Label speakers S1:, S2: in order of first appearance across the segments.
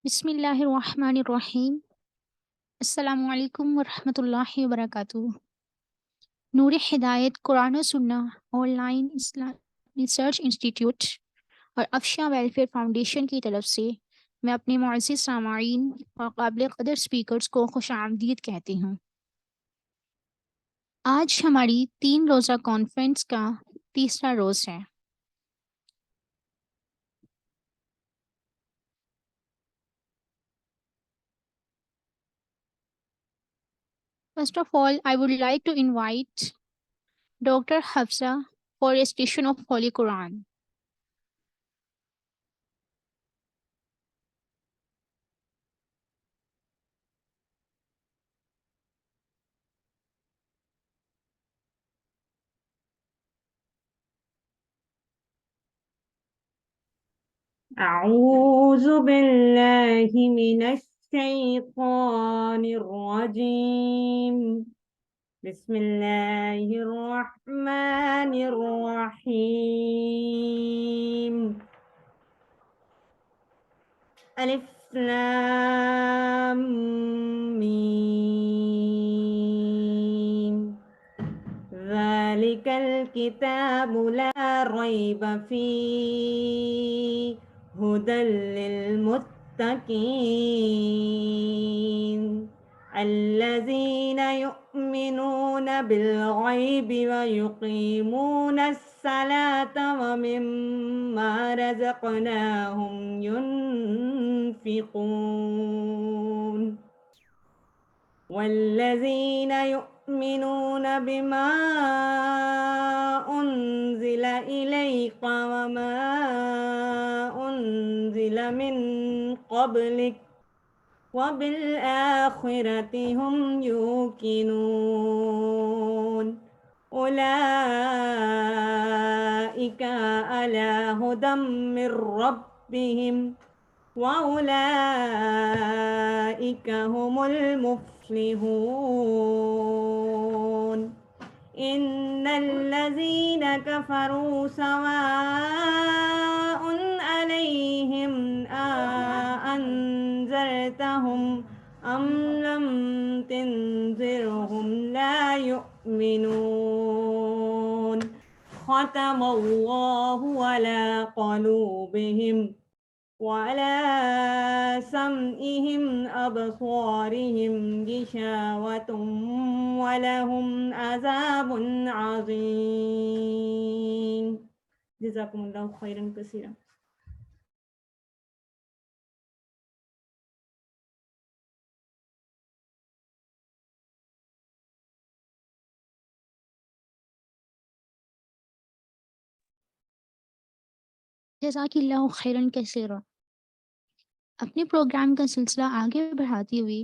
S1: بسم اللہ الرحمن الرحیم۔ السلام علیکم ورحمۃ اللہ وبرکاتہ۔ نور ہدایت قرآن و سنہ آن لائن ریسرچ انسٹیٹیوٹ اور افشاں ویلفیئر فاؤنڈیشن کی طرف سے میں اپنے معزز سامعین اور قابل قدر اسپیکرز کو خوش آمدید کہتی ہوں۔ آج ہماری 3 روزہ کانفرنس کا تیسرا روز ہے۔ First of all, I would like to invite Dr. Hafsa for recitation of Holy Quran.
S2: أعوذ بالله من الشيطان الرجيم. بسم الله الرحمن الرحيم. ألف لام ميم. ذلك الكتاب لا ريب فيه هدى للمتقين الذين يؤمنون بالغيب ويقيمون الصلاة ومما رزقناهم ينفقون والذين يؤمنون بما أنزل إليك وما أنزل من قبلك وبالآخرة هم يوقنون أولئك على هدى من ربهم وأولئك هم المفلحون. إن الذين كفروا سواء عليهم أنذرتهم أم لم تنذرهم لا يؤمنون. ختم الله على قلوبهم وعلى سمعهم أبصارهم غشاوة ولهم عذاب عظيم. جزاكم الله خيرا كثيرا.
S1: جزاک اللہ خیراً کثیرا۔ اپنے پروگرام کا سلسلہ آگے بڑھاتی ہوئی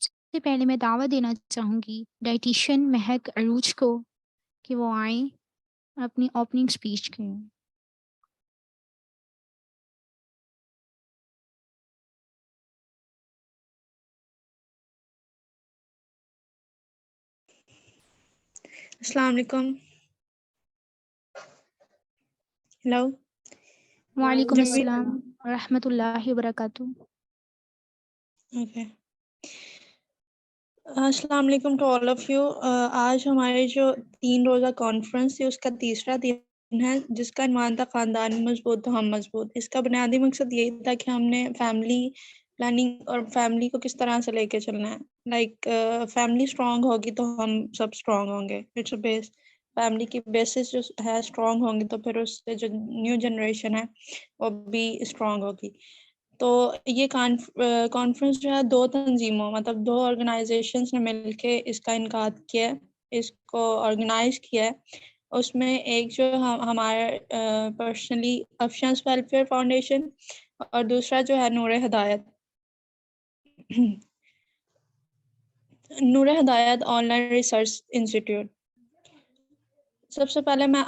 S1: سب سے پہلے میں دعوت دینا چاہوں گی ڈائٹیشین مہک عروج کو کہ وہ آئیں اور اپنی اوپننگ سپیچ کریں۔
S3: السلام علیکم. ہیلو.
S1: وعلیکم السلام ورحمۃ اللہ وبرکاتہ۔
S3: اوکے. السلام علیکم ٹو آل آف یو. آج ہمارے جو 3 روزہ کانفرنس تھی اس کا تیسرا دن ہے جس کا عنوان تھا خاندان مضبوط تو ہم مضبوط. اس کا بنیادی مقصد یہی تھا کہ ہم نے فیملی پلاننگ اور فیملی کو کس طرح سے لے کے چلنا ہے. لائک فیملی اسٹرانگ ہوگی تو ہم سب اسٹرانگ ہوں گے. It's a base. فیملی کی بیسس جو ہے اسٹرانگ ہوں گی تو پھر اس سے جو نیو جنریشن ہے وہ بھی اسٹرانگ ہوگی. تو یہ کانفرنس جو ہے 2 تنظیموں مطلب 2 آرگنائزیشنز نے مل کے اس کا انعقاد کیا ہے، اس کو آرگنائز کیا ہے. اس میں ایک جو ہمارا پرسنلی افشانس ویلفیئر فاؤنڈیشن اور دوسرا جو ہے نور ہدایت آن لائن ریسرچ انسٹیٹیوٹ. سب سے پہلے میں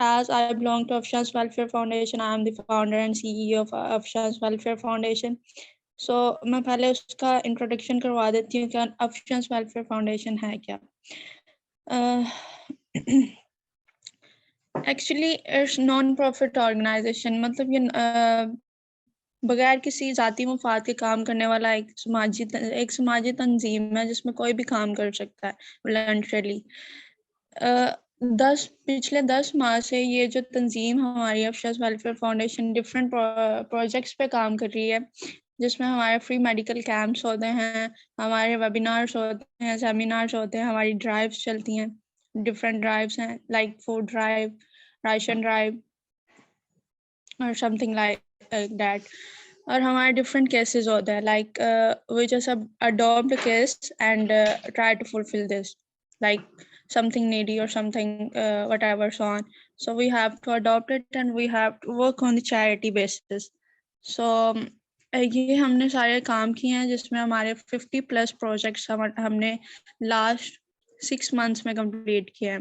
S3: as I belong to Afshans Welfare Foundation, I am the founder and CEO of Afshans Welfare Foundation. So میں پہلے اس کا انٹروڈکشن کروا دیتی ہوں کہ Afshans Welfare Foundation ہے کیا. Actually it's non profit organization. مطلب یہ بغیر کسی ذاتی مفاد کے کام کرنے والا ایک سماجی تنظیم ہے جس میں کوئی بھی کام کر سکتا ہے والنٹریلی. پچھلے 10 ماہ سے یہ جو تنظیم ہماری افشاز ویلفیئر فاؤنڈیشن ڈفرینٹ پروجیکٹس پہ کام کر رہی ہے، جس میں ہمارے فری میڈیکل کیمپس ہوتے ہیں، ہمارے ویبینارس ہوتے ہیں، سیمینارس ہوتے ہیں، ہماری ڈرائیوز چلتی ہیں. ڈفرینٹ ڈرائیوز ہیں like food drive, ration drive اور سم تھنگ لائک دیٹ. اور ہمارے ڈفرینٹ کیسز ہوتے ہیں like we just adapt case and try to fulfil this like something needy or something whatever so on. So we have to adopt it and we have to work on the charity basis. So یہ ہم نے سارے کام کیے ہیں جس میں ہمارے 50+ projects ہم نے لاسٹ 6 months میں کمپلیٹ کیے ہیں.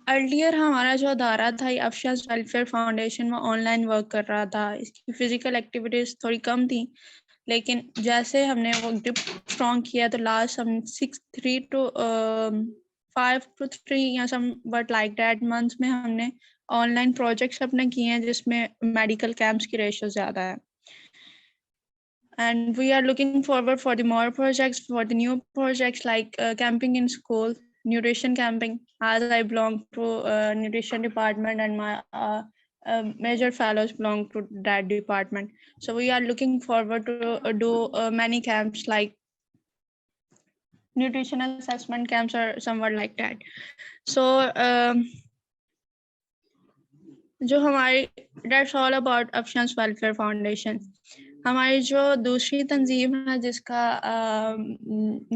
S3: ارلیئر ہمارا جو ادارہ تھا یہ افشاز ویلفیئر فاؤنڈیشن، وہ آن لائن ورک کر رہا تھا. اس کی فزیکل ایکٹیویٹیز تھوڑی کم تھیں، لیکن جیسے ہم نے وہ گروپ اسٹرانگ کیا تو لاسٹ ہم 5 to 3 یا سم بٹ لائک دیٹ منتھس میں ہم نے آن لائن پروجیکٹس اپنے کیے ہیں جس میں میڈیکل کیمپس کی ریشو زیادہ ہے. And we are looking forward for the more projects, for the new projects like camping in school, nutrition camping, as I belong to nutrition department and my major fellows belong to that department. So we are looking forward to do many camps like nutrition assessment camps or somewhat like that. So جو ہماری that's all about Afshan's Welfare Foundation. ہماری جو دوسری تنظیم ہے جس کا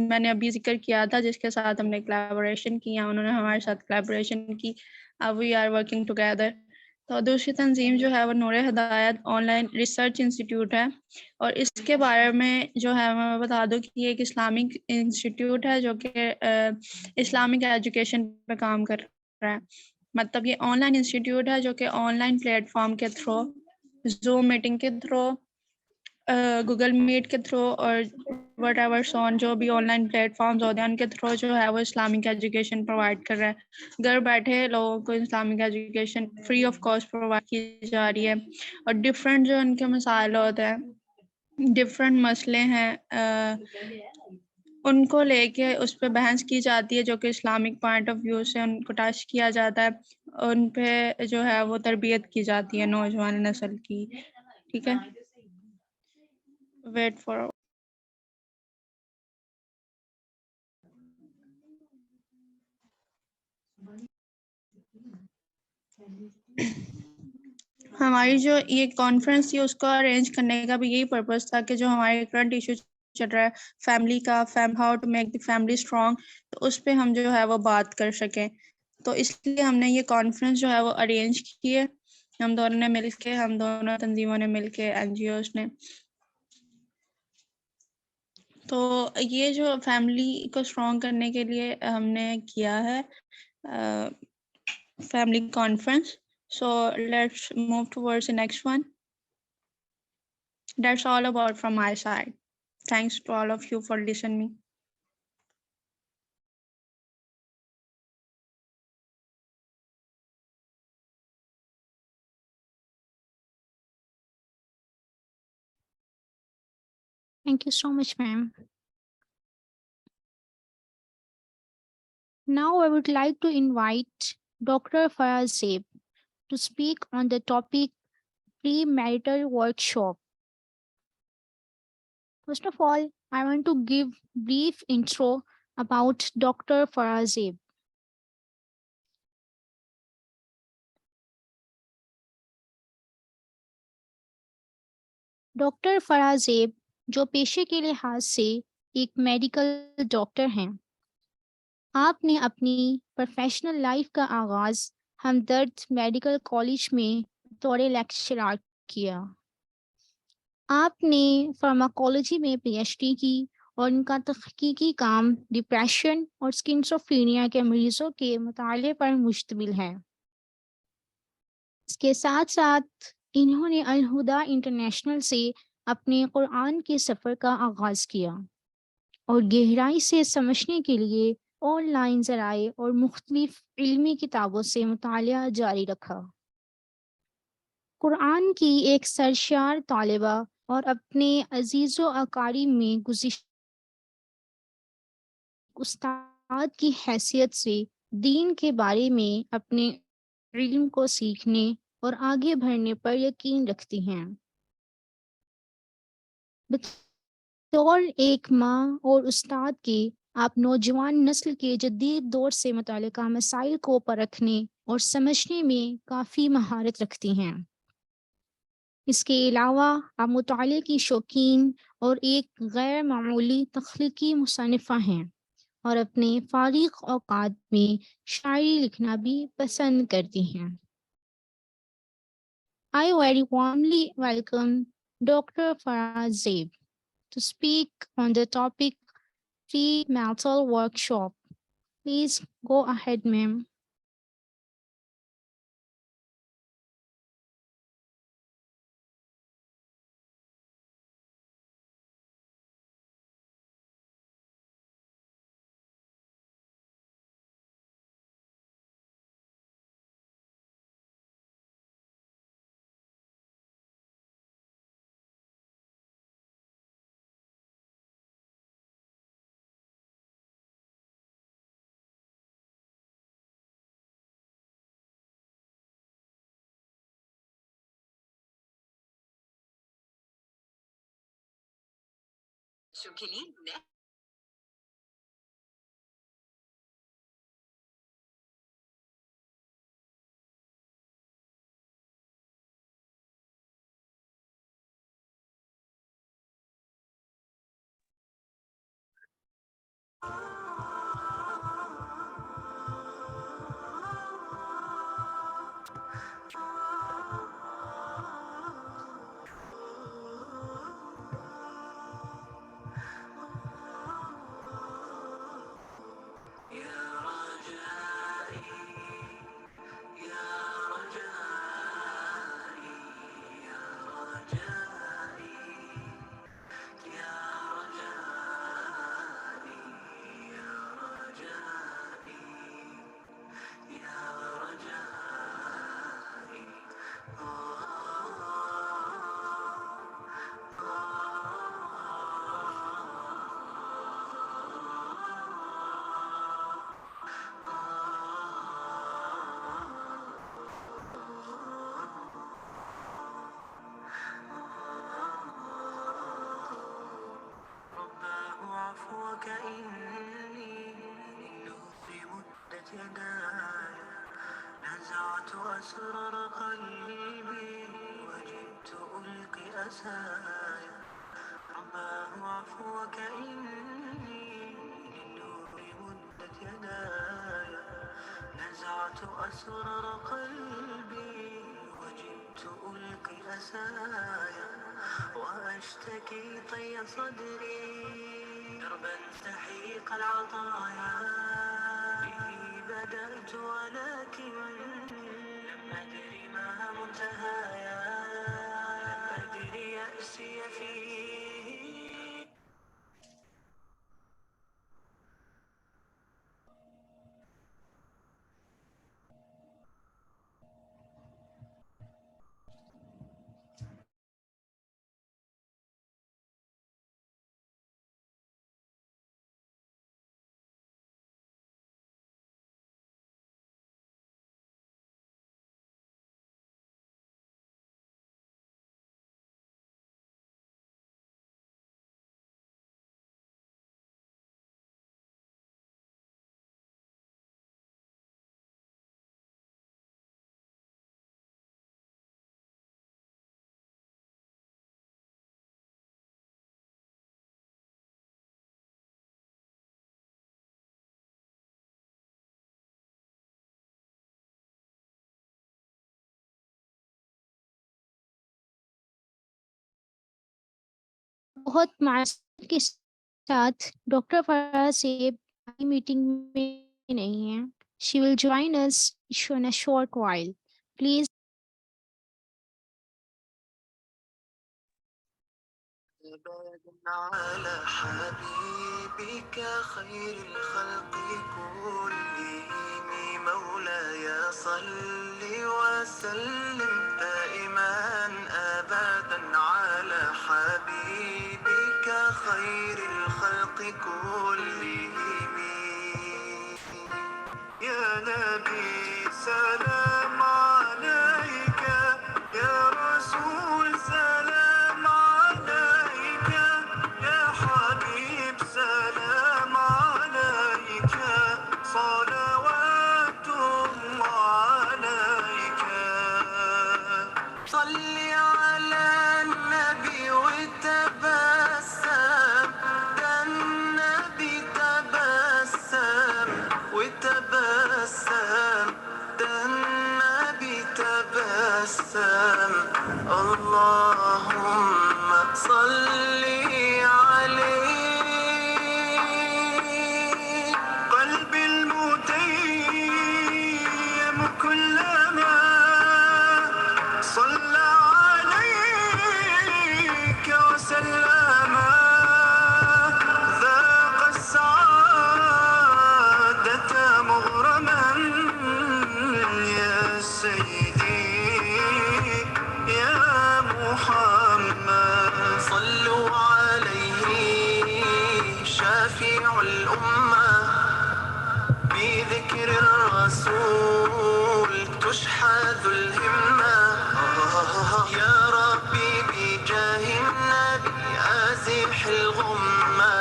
S3: میں نے ابھی ذکر کیا تھا، جس کے ساتھ ہم نے کلیبوریشن کیا، انہوں نے ہمارے ساتھ کلیبوریشن کی، وی آر ورکنگ ٹوگیدر. تو دوسری تنظیم جو ہے وہ نور ہدایت آن لائن ریسرچ انسٹیٹیوٹ ہے، اور اس کے بارے میں جو ہے میں بتا دوں کہ یہ ایک اسلامک انسٹیٹیوٹ ہے جو کہ اسلامک ایجوکیشن پہ کام کر رہا ہے. مطلب یہ آن لائن انسٹیٹیوٹ ہے جو کہ آن لائن پلیٹ فارم کے تھرو، زوم میٹنگ کے تھرو، گوگل میٹ کے تھرو اور وٹ ایور سون جو بھی آن لائن پلیٹ فارمز ہوتے ہیں ان کے تھرو جو ہے وہ اسلامک ایجوکیشن پرووائڈ کر رہا ہے. گھر بیٹھے لوگوں کو Islamic education free of cost provide کی جا رہی ہے، اور ڈفرینٹ جو ان کے مسائل ہوتے ہیں، ڈفرینٹ مسئلے ہیں، ان کو لے کے اس پہ بحث کی جاتی ہے جو کہ اسلامک پوائنٹ آف ویو سے ان کو ٹچ کیا جاتا ہے، ان پہ جو ہے وہ تربیت کی جاتی ہے نوجوان نسل کی. ٹھیک ہے، ویٹ فار ہماری جو یہ کانفرنس تھی اس کو ارینج کرنے کا بھی یہی پرپز تھا کہ جو ہمارے کرنٹ ایشو چل رہا ہے فیملی کا، how to make the family strong, تو اس پہ ہم جو ہے وہ بات کر سکیں. تو اس لیے ہم نے یہ کانفرنس جو ہے وہ ارینج کی ہے، ہم دونوں نے مل کے، ہم دونوں تنظیموں نے مل کے، این جی اوز نے. تو یہ جو فیملی کو اسٹرانگ کرنے کے لیے ہم نے کیا ہے family conference. So let's move towards the next one. That's all about from my side. Thanks to all of you for listening.
S1: Thank you so much, ma'am. Now I would like to invite Dr. Faraz Zeeb to speak on the topic premarital workshop. First of all, I want to give brief intro about Dr. Faraz Zeeb. Doctor Faraz Zeeb جو پیشے کے لحاظ سے ایک medical doctor ہیں، آپ نے اپنی پروفیشنل لائف کا آغاز ہمدرد میڈیکل کالج میں بطور لیکچرار کیا. آپ نے فارماکولوجی میں پی ایچ ڈی کی اور ان کا تحقیقی کام ڈپریشن اور اسکیزوفرینیا کے مریضوں کے مطالعے پر مشتمل ہے. اس کے ساتھ ساتھ انہوں نے الہدا انٹرنیشنل سے اپنے قرآن کے سفر کا آغاز کیا اور گہرائی سے سمجھنے کے لیے آن لائن ذرائع اور مختلف علمی کتابوں سے مطالعہ جاری رکھا. قرآن کی ایک سرشار طالبہ اور اپنے عزیز و اقارب میں گزشتہ استاد کی حیثیت سے دین کے بارے میں اپنے علم کو سیکھنے اور آگے بڑھنے پر یقین رکھتی ہیں۔ بطور ایک ماں اور استاد کے آپ نوجوان نسل کے جدید دور سے متعلقہ مسائل کو پرکھنے اور سمجھنے میں کافی مہارت رکھتی ہیں۔ اس کے علاوہ آپ مطالعے کی شوقین اور ایک غیر معمولی تخلیقی مصنفہ ہیں اور اپنے فارغ اوقات میں شاعری لکھنا بھی پسند کرتی ہیں۔ I very warmly welcome Dr. Faraz Zaib to speak on the topic Pre-Marital Workshop. Please go ahead, ma'am.
S4: نزعت أسرار قلبي وجئت ألقي أسايا رباه عفوك إني للنور مدت يدايا نزعت أسرار قلبي وجئت ألقي أسايا وأشتكي طي صدري دربا سحيق العطايا به بدأت ولكن لم أدري ما منتهايا لم أدري يأسي فيه
S1: بہت معذرت کے ساتھ ڈاکٹر فراز سے میٹنگ میں نہیں ہیں. She will join us in a short while. Please.
S4: على حبيبك خير الخلق كلهم مولاي صل وسلم دائما أبدا على حبيبك خير الخلق كلهم. يا نبي سلام عليك، يا رسول سلام عليك، يا حبيب سلام عليك، صلوات الله عليك. صل على النبي وتبسم، ده النبي تبسم وتبسم، ده النبي تبسم. اللهم صل عليه. قلبي المتيم كلما صلى عليك وسلم ذاق السعادة مغرما. يا سيدي يا محمد صلوا عليه شافع الأمة، بذكر الرسول تشحذ الهمة. يا ربي بجاه النبي أزح الغمة،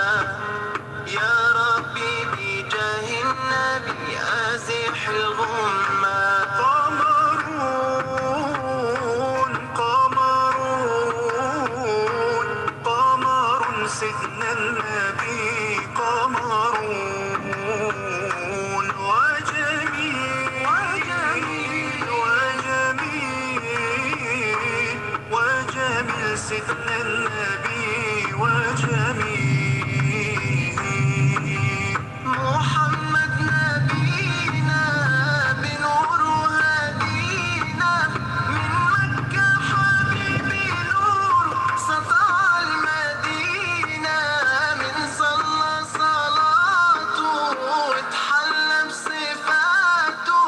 S4: يا ربي بجاه النبي أزح الغمة. قمرون قمرون قمر سيدنا النبي قمرون، وجميل وجميل وجميل وجميل سيدنا النبي وجميل. محمد نبينا بنور هدينا، من مكة حبيبي نور سطع المدينة. من صلى صلاته واتحلى بصفاته،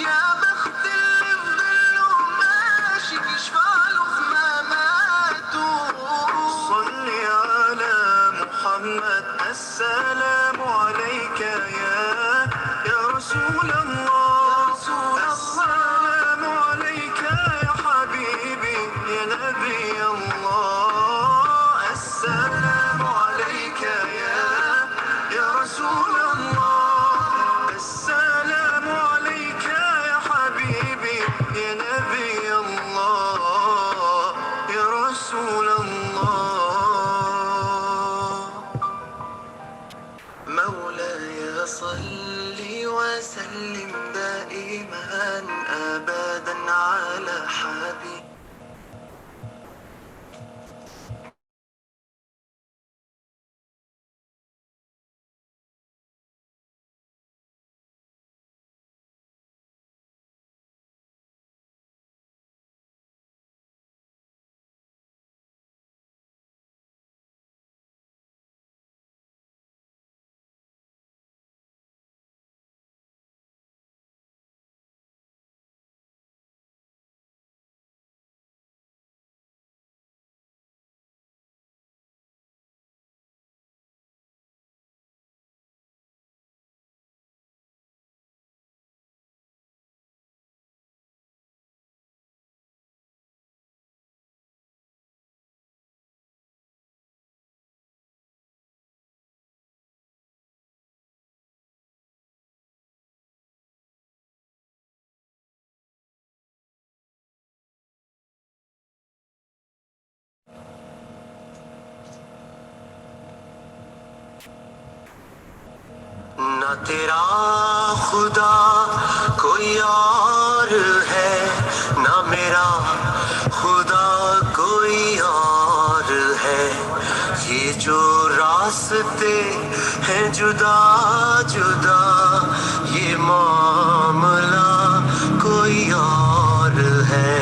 S4: يا بخت اللي فضله ماشي يشفع له في مماته. صل على محمد السلام عليك يا رسول الله. السلام عليك يا حبيبي يا نبي الله. السلام عليك يا رسول الله. السلام عليك يا حبيبي يا نبي الله يا رسول الله. مولاي صل وسلم دائما أبدا على حبيبك. نہ تیرا خدا کوئی اور ہے، نہ میرا خدا کوئی اور ہے. یہ جو راستے ہیں جدا جدا، یہ معاملہ کوئی اور ہے.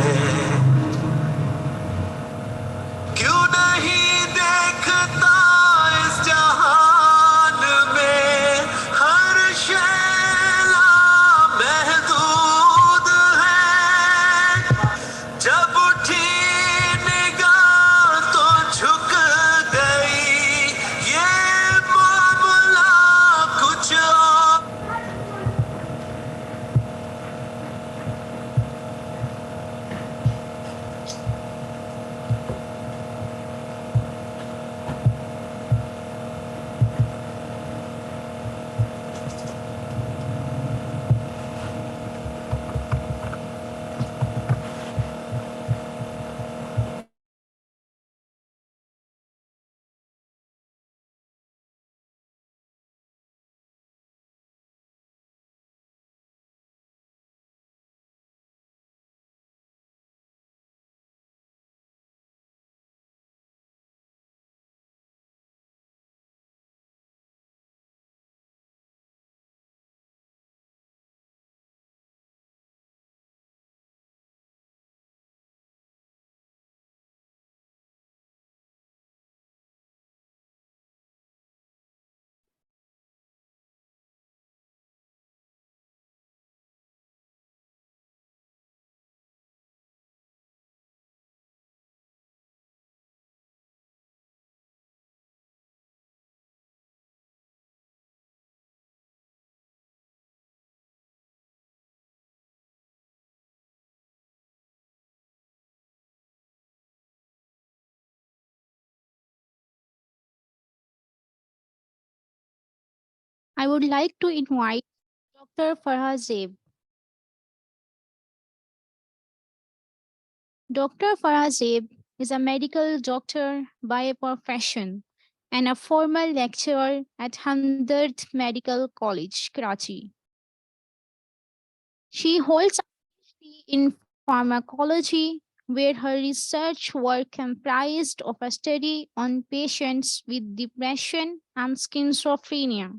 S4: کیوں نہیں دیکھتا اس جہان میں ہر شے لا
S1: I would like to invite Dr. Farha Zeib. Dr. Farha Zeib is a medical doctor by profession and a former lecturer at Hamdard Medical College, Karachi. She holds a PhD in pharmacology, where her research work comprised of a study on patients with depression and schizophrenia.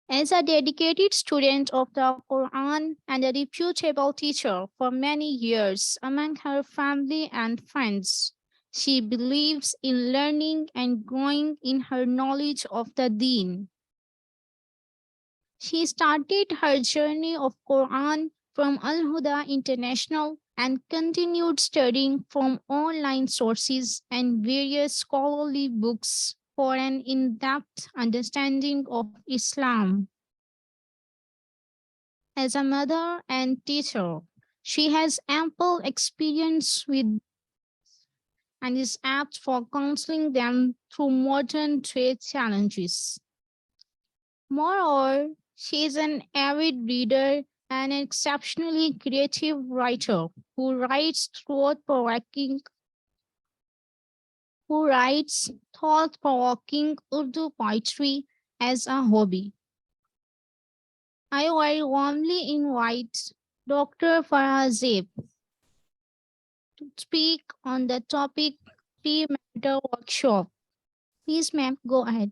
S1: As a dedicated student of the Quran and a reputable teacher for many years among her family and friends, she believes in learning and growing in her knowledge of the Deen. She started her journey of Quran from Al-Huda International and continued studying from online sources and various scholarly books for an in-depth understanding of Islam. As a mother and teacher, she has ample experience with and is apt for counseling them through modern trade challenges. Moreover, she is an avid reader and an exceptionally creative writer who writes thought-provoking Urdu poetry as a hobby. I will warmly invite Dr. Farha Zeib to speak on the topic pre-marital workshop. Please, ma'am, go ahead.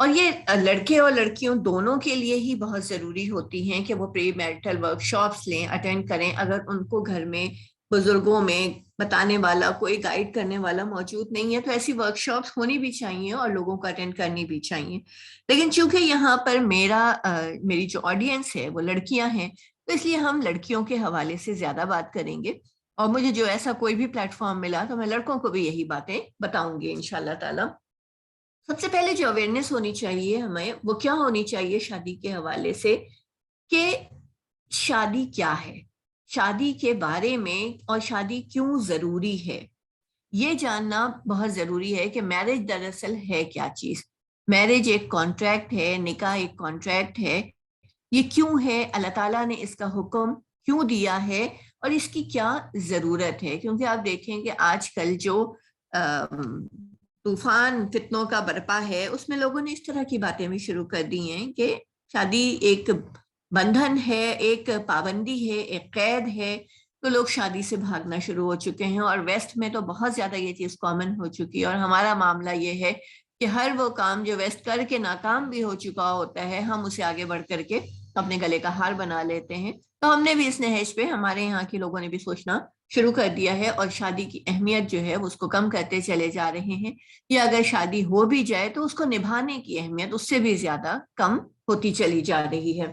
S5: اور یہ لڑکے اور لڑکیوں دونوں کے لیے ہی بہت ضروری ہوتی ہیں کہ وہ پری میرٹل ورک شاپس لیں، اٹینڈ کریں. اگر ان کو گھر میں بزرگوں میں بتانے والا، کوئی گائیڈ کرنے والا موجود نہیں ہے، تو ایسی ورک شاپس ہونی بھی چاہیے اور لوگوں کو اٹینڈ کرنی بھی چاہیے. لیکن چونکہ یہاں پر میری جو آڈینس ہے وہ لڑکیاں ہیں، تو اس لیے ہم لڑکیوں کے حوالے سے زیادہ بات کریں گے. اور مجھے جو ایسا کوئی بھی پلیٹ فارم ملا تو میں لڑکوں کو بھی یہی باتیں بتاؤں گی انشاءاللہ تعالی. سب سے پہلے جو اویئرنیس ہونی چاہیے ہمیں، وہ کیا ہونی چاہیے شادی کے حوالے سے، کہ شادی کیا ہے، شادی کے بارے میں، اور شادی کیوں ضروری ہے. یہ جاننا بہت ضروری ہے کہ میرج دراصل ہے کیا چیز. میرج ایک کانٹریکٹ ہے، نکاح ایک کانٹریکٹ ہے. یہ کیوں ہے، اللہ تعالیٰ نے اس کا حکم کیوں دیا ہے، اور اس کی کیا ضرورت ہے. کیونکہ آپ دیکھیں کہ آج کل جو طوفان فتنوں کا برپا ہے، اس میں لوگوں نے اس طرح کی باتیں بھی شروع کر دی ہیں کہ شادی ایک بندھن ہے، ایک پابندی ہے، ایک قید ہے. تو لوگ شادی سے بھاگنا شروع ہو چکے ہیں، اور ویسٹ میں تو بہت زیادہ یہ چیز کامن ہو چکی ہے. اور ہمارا معاملہ یہ ہے کہ ہر وہ کام جو ویسٹ کر کے ناکام بھی ہو چکا ہوتا ہے، ہم اسے آگے بڑھ کر کے اپنے گلے کا ہار بنا لیتے ہیں. تو ہم نے بھی اس نہج پہ، ہمارے یہاں کے لوگوں نے بھی سوچنا شروع کر دیا ہے، اور شادی کی اہمیت جو ہے اس کو کم کرتے چلے جا رہے ہیں. یا اگر شادی ہو بھی جائے تو اس کو نبھانے کی اہمیت اس سے بھی زیادہ کم ہوتی چلی جا رہی ہے.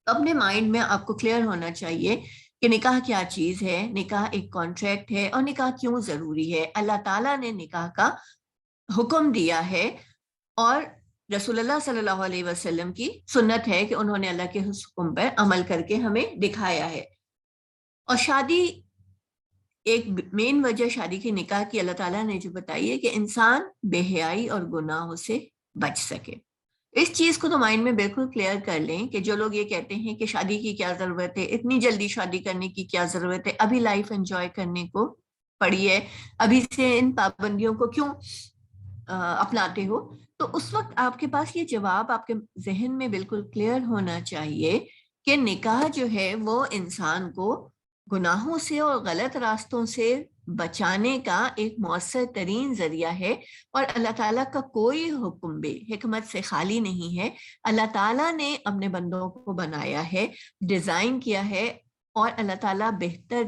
S5: اپنے مائنڈ میں آپ کو کلیئر ہونا چاہیے کہ نکاح کیا چیز ہے، نکاح ایک کانٹریکٹ ہے، اور نکاح کیوں ضروری ہے. اللہ تعالیٰ نے نکاح کا حکم دیا ہے، اور رسول اللہ صلی اللہ علیہ وسلم کی سنت ہے کہ انہوں نے اللہ کے حکم پر عمل کر کے ہمیں دکھایا ہے. اور شادی ایک مین وجہ شادی کی، نکاح کی، اللہ تعالیٰ نے جو بتائی ہے کہ انسان بے حیائی اور گناہوں سے بچ سکے. اس چیز کو تو مائنڈ میں بالکل کلیئر کر لیں کہ جو لوگ یہ کہتے ہیں کہ شادی کی کیا ضرورت ہے، اتنی جلدی شادی کرنے کی کیا ضرورت ہے، ابھی لائف انجوائے کرنے کو پڑی ہے، ابھی سے ان پابندیوں کو کیوں اپناتے ہو. تو اس وقت آپ کے پاس یہ جواب آپ کے ذہن میں بالکل کلیئر ہونا چاہیے کہ نکاح جو ہے وہ انسان کو گناہوں سے اور غلط راستوں سے بچانے کا ایک مؤثر ترین ذریعہ ہے. اور اللہ تعالیٰ کا کوئی حکم بھی حکمت سے خالی نہیں ہے. اللہ تعالیٰ نے اپنے بندوں کو بنایا ہے، ڈیزائن کیا ہے، اور اللہ تعالیٰ بہتر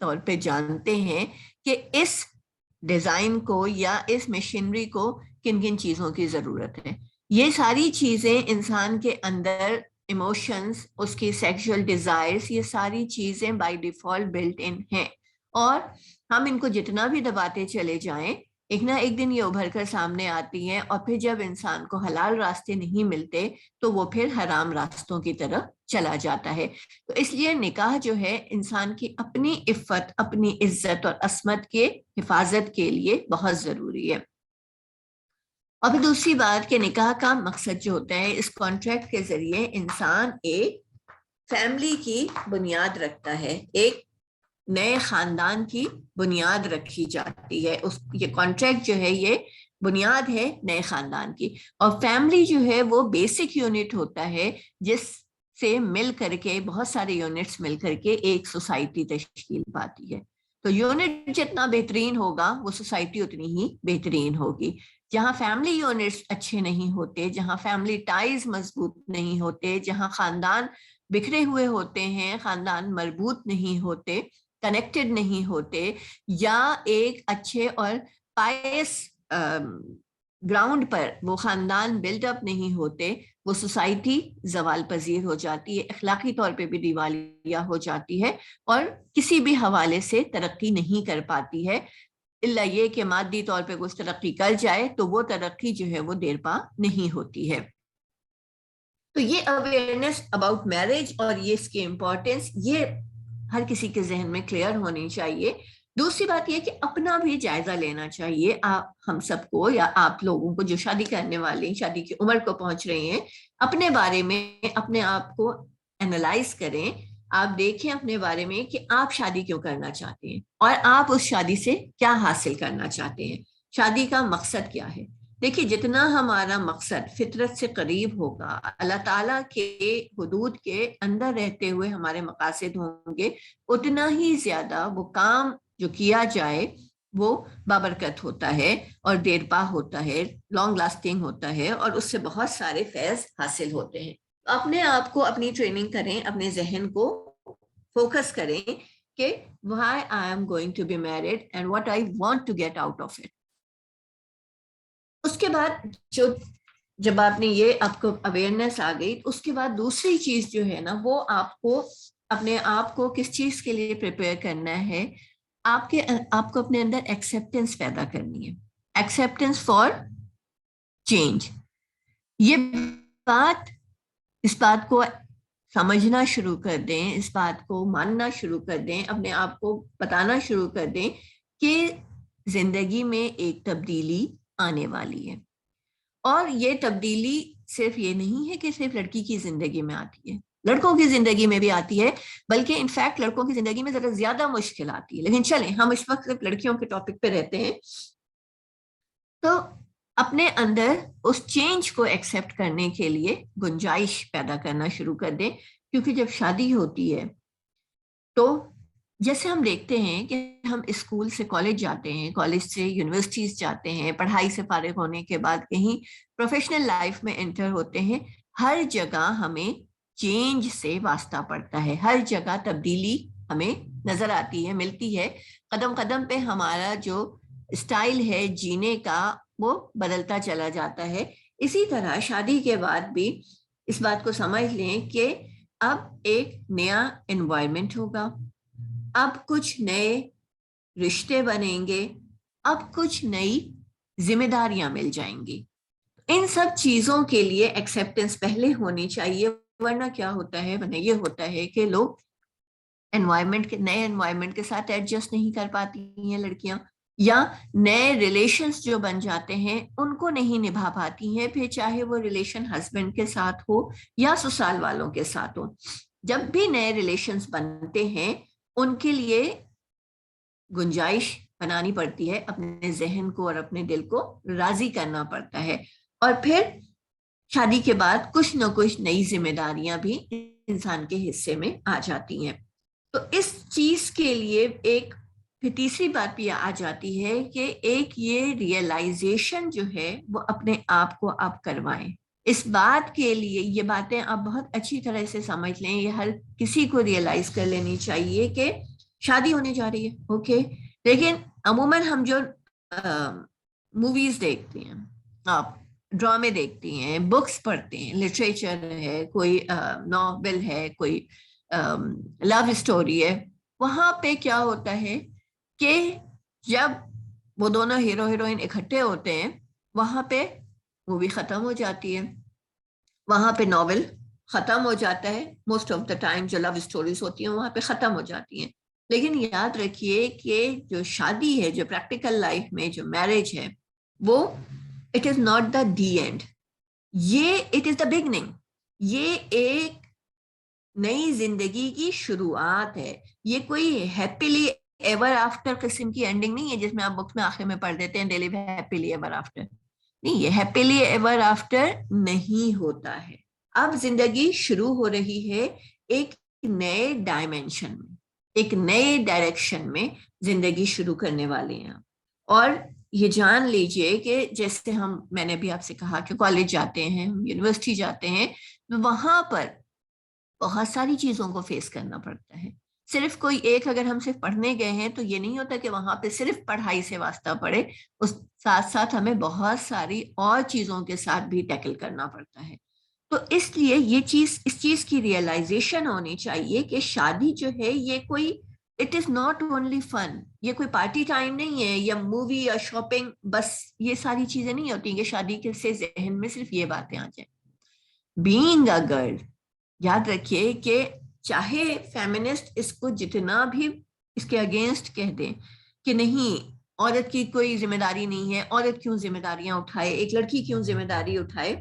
S5: طور پہ جانتے ہیں کہ اس ڈیزائن کو یا اس مشینری کو کن کن چیزوں کی ضرورت ہے. یہ ساری چیزیں انسان کے اندر، ایموشنز، اس کی سیکشل ڈیزائرز، یہ ساری چیزیں بائی ڈیفالٹ بلٹ ان ہیں. اور ہم ان کو جتنا بھی دباتے چلے جائیں، ایک نہ ایک دن یہ ابھر کر سامنے آتی ہیں. اور پھر جب انسان کو حلال راستے نہیں ملتے تو وہ پھر حرام راستوں کی طرف چلا جاتا ہے. تو اس لیے نکاح جو ہے انسان کی اپنی عفت، اپنی عزت اور عصمت کے حفاظت کے لیے بہت ضروری ہے. اور پھر دوسری بات کہ نکاح کا مقصد جو ہوتا ہے، اس کانٹریکٹ کے ذریعے انسان ایک فیملی کی بنیاد رکھتا ہے، ایک نئے خاندان کی بنیاد رکھی جاتی ہے. یہ کانٹریکٹ جو ہے یہ بنیاد ہے نئے خاندان کی. اور فیملی جو ہے وہ بیسک یونٹ ہوتا ہے جس سے مل کر کے بہت سارے یونٹس مل کر کے ایک سوسائٹی تشکیل پاتی ہے. تو یونٹ جتنا بہترین ہوگا وہ سوسائٹی اتنی ہی بہترین ہوگی. جہاں فیملی یونٹس اچھے نہیں ہوتے، جہاں فیملی ٹائز مضبوط نہیں ہوتے، جہاں خاندان بکھرے ہوئے ہوتے ہیں، خاندان مربوط نہیں ہوتے، کنیکٹڈ نہیں ہوتے، یا ایک اچھے اور پائس گراؤنڈ پر وہ خاندان بلڈ اپ نہیں ہوتے، وہ سوسائٹی زوال پذیر ہو جاتی ہے، اخلاقی طور پہ بھی دیوالیہ ہو جاتی ہے، اور کسی بھی حوالے سے ترقی نہیں کر پاتی ہے. الا یہ کہ مادی طور پہ کچھ ترقی کر جائے تو وہ ترقی جو ہے وہ دیر پا نہیں ہوتی ہے. تو یہ اویئرنیس اباؤٹ میرج اور یہ اس کی امپورٹنس، یہ ہر کسی کے ذہن میں کلیئر ہونی چاہیے. دوسری بات یہ کہ اپنا بھی جائزہ لینا چاہیے ہم سب کو، یا آپ لوگوں کو جو شادی کرنے والے ہیں، شادی کی عمر کو پہنچ رہے ہیں، اپنے بارے میں اپنے آپ کو انالائز کریں. آپ دیکھیں اپنے بارے میں کہ آپ شادی کیوں کرنا چاہتے ہیں، اور آپ اس شادی سے کیا حاصل کرنا چاہتے ہیں. شادی کا مقصد کیا ہے؟ دیکھیے، جتنا ہمارا مقصد فطرت سے قریب ہوگا، اللہ تعالیٰ کے حدود کے اندر رہتے ہوئے ہمارے مقاصد ہوں گے، اتنا ہی زیادہ وہ کام جو کیا جائے وہ بابرکت ہوتا ہے اور دیر پا ہوتا ہے, لانگ لاسٹنگ ہوتا ہے, اور اس سے بہت سارے فیض حاصل ہوتے ہیں. اپنے آپ کو اپنی ٹریننگ کریں, اپنے ذہن کو فوکس کریں کہ why I am going to be married and what I want to get out of it. اس کے بعد جب آپ نے یہ آپ کو اویئرنیس آ گئی, اس کے بعد دوسری چیز جو ہے نا, وہ آپ کو اپنے آپ کو کس چیز کے لیے پریپیئر کرنا ہے, آپ کو اپنے اندر ایکسیپٹنس پیدا کرنی ہے, ایکسیپٹنس فار چینج. یہ بات, اس بات کو سمجھنا شروع کر دیں, اس بات کو ماننا شروع کر دیں, اپنے آپ کو بتانا شروع کر دیں کہ زندگی میں ایک تبدیلی آنے والی ہے. اور یہ تبدیلی صرف یہ نہیں ہے کہ صرف لڑکی کی زندگی میں آتی ہے, لڑکوں کی زندگی میں بھی آتی ہے, بلکہ انفیکٹ لڑکوں کی زندگی میں ذرا زیادہ مشکل آتی ہے. لیکن چلیں, ہم اس وقت صرف لڑکیوں کے ٹاپک پہ رہتے ہیں. تو اپنے اندر اس چینج کو ایکسیپٹ کرنے کے لیے گنجائش پیدا کرنا شروع کر دیں, کیونکہ جب شادی ہوتی ہے تو جیسے ہم دیکھتے ہیں کہ ہم اسکول سے کالج جاتے ہیں, کالج سے یونیورسٹیز جاتے ہیں, پڑھائی سے فارغ ہونے کے بعد کہیں پروفیشنل لائف میں انٹر ہوتے ہیں, ہر جگہ ہمیں چینج سے واسطہ پڑتا ہے, ہر جگہ تبدیلی ہمیں نظر آتی ہے, ملتی ہے. قدم قدم پہ ہمارا جو اسٹائل ہے جینے کا وہ بدلتا چلا جاتا ہے. اسی طرح شادی کے بعد بھی اس بات کو سمجھ لیں کہ اب ایک نیا انوائرمنٹ ہوگا, اب کچھ نئے رشتے بنیں گے, اب کچھ نئی ذمہ داریاں مل جائیں گی. ان سب چیزوں کے لیے ایکسیپٹنس پہلے ہونی چاہیے, ورنہ کیا ہوتا ہے, ورنہ یہ ہوتا ہے کہ لوگ نئے انوائرمنٹ کے ساتھ ایڈجسٹ نہیں کر پاتی ہیں لڑکیاں, یا نئے ریلیشنز جو بن جاتے ہیں ان کو نہیں نبھا پاتی ہیں, پھر چاہے وہ ریلیشن ہسبینڈ کے ساتھ ہو یا سسرال والوں کے ساتھ ہو. جب بھی نئے ریلیشنز بنتے ہیں ان کے لیے گنجائش بنانی پڑتی ہے, اپنے ذہن کو اور اپنے دل کو راضی کرنا پڑتا ہے, اور پھر شادی کے بعد کچھ نہ کچھ نئی ذمہ داریاں بھی انسان کے حصے میں آ جاتی ہیں. تو اس چیز کے لیے ایک پھر تیسری بات بھی آ جاتی ہے کہ ایک یہ ریئلائزیشن جو ہے وہ اپنے آپ کو آپ کروائیں. اس بات کے لیے یہ باتیں آپ بہت اچھی طرح سے سمجھ لیں, یہ ہر کسی کو ریئلائز کر لینی چاہیے کہ شادی ہونے جا رہی ہے, اوکے, لیکن عموماً ہم جو موویز دیکھتے ہیں, آپ ڈرامے دیکھتی ہیں, بکس پڑھتے ہیں, لٹریچر ہے, کوئی ناول ہے, کوئی لو اسٹوری ہے, وہاں پہ کیا ہوتا ہے کہ جب وہ دونوں ہیرو ہیروئن اکٹھے ہوتے ہیں وہاں پہ مووی ختم ہو جاتی ہے, وہاں پہ ناول ختم ہو جاتا ہے. موسٹ آف دا ٹائم جو لو اسٹوریز ہوتی ہیں وہاں پہ ختم ہو جاتی ہیں. لیکن یاد رکھیے کہ جو شادی ہے, جو پریکٹیکل لائف میں جو میرج ہے, وہ it is not the the end, یہ اٹ از دا بگننگ. یہ ایک نئی زندگی کی شروعات ہے. یہ کوئی ہیپیلی ایور آفٹر قسم کی اینڈنگ نہیں ہے جس میں آپ بکس میں آخر میں پڑھ دیتے ہیں ڈیلی ہیپیلی ایور آفٹر. نہیں, یہ ہیپیلی ایور آفٹر نہیں ہوتا ہے. اب زندگی شروع ہو رہی ہے ایک نئے ڈائمینشن میں, ایک نئے ڈائریکشن میں زندگی شروع کرنے والے ہیں. اور یہ جان لیجئے کہ جیسے میں نے بھی آپ سے کہا کہ کالج جاتے ہیں, یونیورسٹی جاتے ہیں, وہاں پر بہت ساری چیزوں کو فیس کرنا پڑتا ہے. صرف کوئی ایک, اگر ہم صرف پڑھنے گئے ہیں تو یہ نہیں ہوتا کہ وہاں پہ صرف پڑھائی سے واسطہ پڑے, اس ساتھ ساتھ ہمیں بہت ساری اور چیزوں کے ساتھ بھی ٹیکل کرنا پڑتا ہے. تو اس لیے اس چیز کی ریئلائزیشن ہونی چاہیے کہ شادی جو ہے یہ کوئی اٹ از ناٹ اونلی فن, یہ کوئی پارٹی ٹائم نہیں ہے یا مووی یا شاپنگ, بس یہ ساری چیزیں نہیں ہوتی کہ شادی کے سے ذہن میں صرف یہ باتیں آ جائیں. بینگ اے گرل, یاد رکھیے کہ چاہے فیمنسٹ اس کو جتنا بھی اس کے اگینسٹ کہہ دیں کہ نہیں عورت کی کوئی ذمہ داری نہیں ہے, عورت کیوں ذمہ داریاں اٹھائے, ایک لڑکی کیوں ذمہ داری اٹھائے,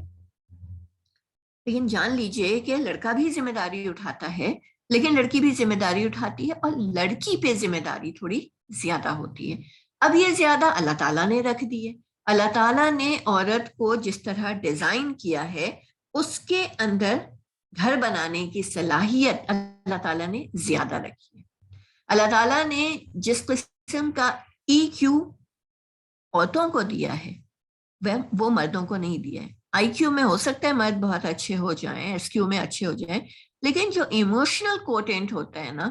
S5: لیکن جان لیجئے کہ لڑکا بھی ذمہ داری اٹھاتا ہے, لیکن لڑکی بھی ذمہ داری اٹھاتی ہے, اور لڑکی پہ ذمہ داری تھوڑی زیادہ ہوتی ہے. اب یہ زیادہ اللہ تعالیٰ نے رکھ دی ہے. اللہ تعالیٰ نے عورت کو جس طرح ڈیزائن کیا ہے اس کے اندر گھر بنانے کی صلاحیت اللہ تعالیٰ نے زیادہ رکھی ہے. اللہ تعالیٰ نے جس قسم کا EQ عورتوں کو دیا ہے, وہ مردوں کو نہیں دیا ہے. IQ میں ہو سکتا ہے مرد بہت اچھے ہو جائیں, SQ میں اچھے ہو جائیں, لیکن جو ایموشنل کوٹینٹ ہوتا ہے نا,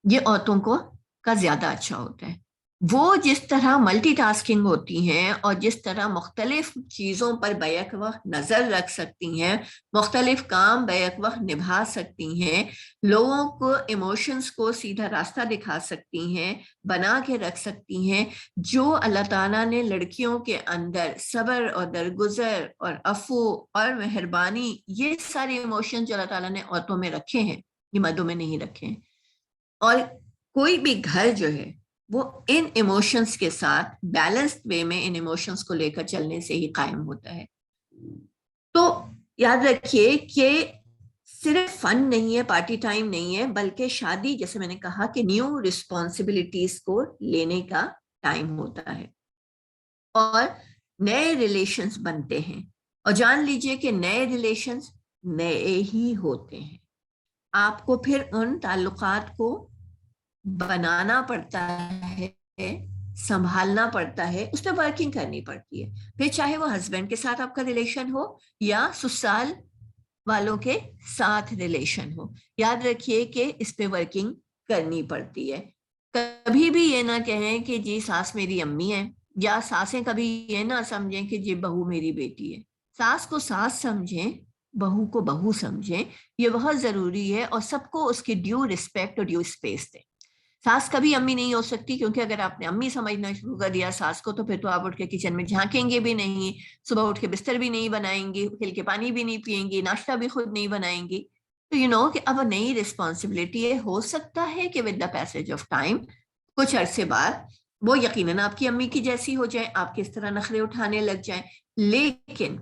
S5: یہ عورتوں کا زیادہ اچھا ہوتا ہے. وہ جس طرح ملٹی ٹاسکنگ ہوتی ہیں اور جس طرح مختلف چیزوں پر بیک وقت نظر رکھ سکتی ہیں, مختلف کام بیک وقت نبھا سکتی ہیں, لوگوں کو ایموشنز کو سیدھا راستہ دکھا سکتی ہیں, بنا کے رکھ سکتی ہیں, جو اللہ تعالیٰ نے لڑکیوں کے اندر صبر اور درگزر اور عفو اور مہربانی, یہ سارے ایموشن جو اللہ تعالیٰ نے عورتوں میں رکھے ہیں, یہ مردوں میں نہیں رکھے ہیں. اور کوئی بھی گھر جو ہے وہ ان ایموشنز کے ساتھ بیلنسڈ وے میں ان ایموشنز کو لے کر چلنے سے ہی قائم ہوتا ہے. تو یاد رکھیے کہ صرف فن نہیں ہے, پارٹی ٹائم نہیں ہے, بلکہ شادی جیسے میں نے کہا کہ نیو رسپانسبلٹیز کو لینے کا ٹائم ہوتا ہے اور نئے ریلیشنز بنتے ہیں. اور جان لیجئے کہ نئے ریلیشنز نئے ہی ہوتے ہیں. آپ کو پھر ان تعلقات کو بنانا پڑتا ہے, سنبھالنا پڑتا ہے, اس پہ ورکنگ کرنی پڑتی ہے. پھر چاہے وہ ہسبینڈ کے ساتھ آپ کا ریلیشن ہو یا سسرال والوں کے ساتھ ریلیشن ہو, یاد رکھیے کہ اس پہ ورکنگ کرنی پڑتی ہے. کبھی بھی یہ نہ کہیں کہ جی ساس میری امی ہے, یا ساسیں کبھی یہ نہ سمجھیں کہ جی بہو میری بیٹی ہے. ساس کو ساس سمجھیں, بہو کو بہو سمجھیں, یہ بہت ضروری ہے, اور سب کو اس کی ڈیو رسپیکٹ اور ڈیو اسپیس دیں. ساس کبھی امی نہیں ہو سکتی, کیونکہ اگر آپ نے امی سمجھنا شروع کر دیا ساس کو, تو پھر تو آپ اٹھ کے کچن میں جھانکیں گے بھی نہیں, صبح اٹھ کے بستر بھی نہیں بنائیں گی, کھل کے پانی بھی نہیں پئیں گی, ناشتہ بھی خود نہیں بنائیں گی. تو یو نو کہ اب نئی رسپانسبلٹی ہے. ہو سکتا ہے کہ with the passage of time کچھ عرصے بعد وہ یقیناً آپ کی امی کی جیسی ہو جائیں, آپ کس طرح نخرے اٹھانے لگ جائیں, لیکن